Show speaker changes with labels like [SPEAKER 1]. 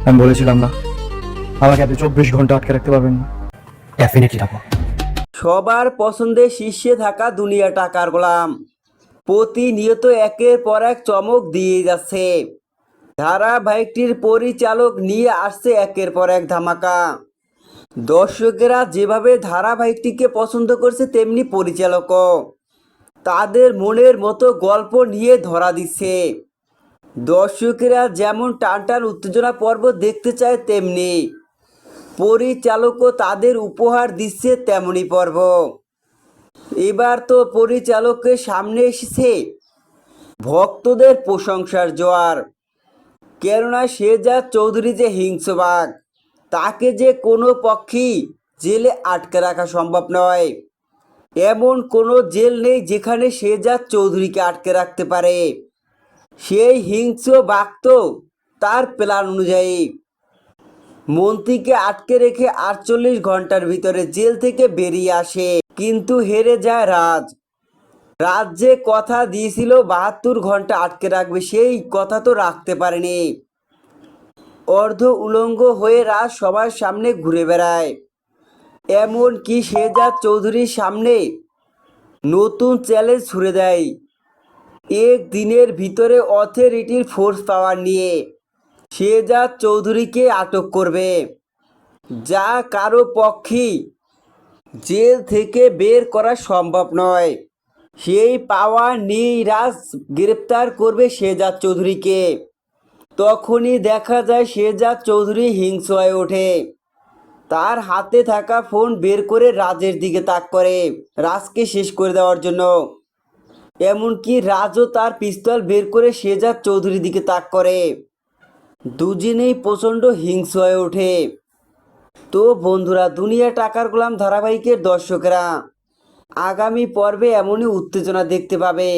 [SPEAKER 1] আমি বলেছিলাম না আমাকে আপনি 24 ঘন্টা আটকে রাখতে পারবেন না? ডেফিনেটলি রাখবো।
[SPEAKER 2] সবার পছন্দের শীর্ষে থাকা দুনিয়া টাকার গোলাম প্রতিনিয়ত একের পর এক চমক দিয়ে যাচ্ছে। ধারাবাহিকটির পরিচালক নিয়ে আসছে একের পর এক ধামাকা। দর্শকেরা যেভাবে ধারাবাহিকটিকে পছন্দ করছে, তেমনি পরিচালকও তাদের মনের মতো গল্প নিয়ে ধরা দিচ্ছে। দর্শকেরা যেমন টানটান উত্তেজনা পর্ব দেখতে চায়, তেমনি পরিচালকও তাদের উপহার দিচ্ছে তেমনি পর্ব। এবার তো পরিচালকের সামনে এসেছে ভক্তদের প্রশংসার জোয়ার। কেননা শেহজাদ চৌধুরী যে হিংস্রবাঘ, তাকে যে কোনো পক্ষেই জেলে আটকে রাখা সম্ভব নয়। এমন কোনো জেল নেই যেখানে শেহজাদ চৌধুরীকে আটকে রাখতে পারে। সেই হিংস্র বাঘ তো তার প্ল্যান অনুযায়ী মন্ত্রীকে আটকে রেখে 48 ঘন্টার ভিতরে জেল থেকে বেরিয়ে আসে। কিন্তু হেরে যায় রাজ। রাজ যে কথা দিয়েছিল 72 ঘন্টা আটকে রাখবে, সেই কথা তো রাখতে পারেনি। অর্ধ উলঙ্গ হয়ে রাজ সবার সামনে ঘুরে বেড়ায়। এমন কি শেহজাদ চৌধুরীর সামনে নতুন চ্যালেঞ্জ ছুড়ে দেয়, এক দিনের ভিতরে অথরিটির ফোর্স পাওয়ার নিয়ে শেহজাদ চৌধুরীকে আটক করবে, যা কারো পক্ষেই জেল থেকে বের করা সম্ভব নয়। সেই পাওয়ার নিয়েই রাজ গ্রেপ্তার করবে শেহজাদ চৌধুরীকে। তখনই দেখা যায় শেহজাদ চৌধুরী হিংস্র হয়ে ওঠে। তার হাতে থাকা ফোন বের করে রাজের দিকে তাক করে, রাজকে শেষ করে দেওয়ার জন্য। এমনকি রাজও তার পিস্তল বের করে শেহজাদ চৌধুরীর দিকে তাক করে। দুজনেই প্রচণ্ড হিংস্র হয়ে ওঠে। তো বন্ধুরা, দুনিয়া টাকার গোলাম ধারাবাহিকের দর্শকরা আগামী পর্বে এমনই উত্তেজনা দেখতে পাবে।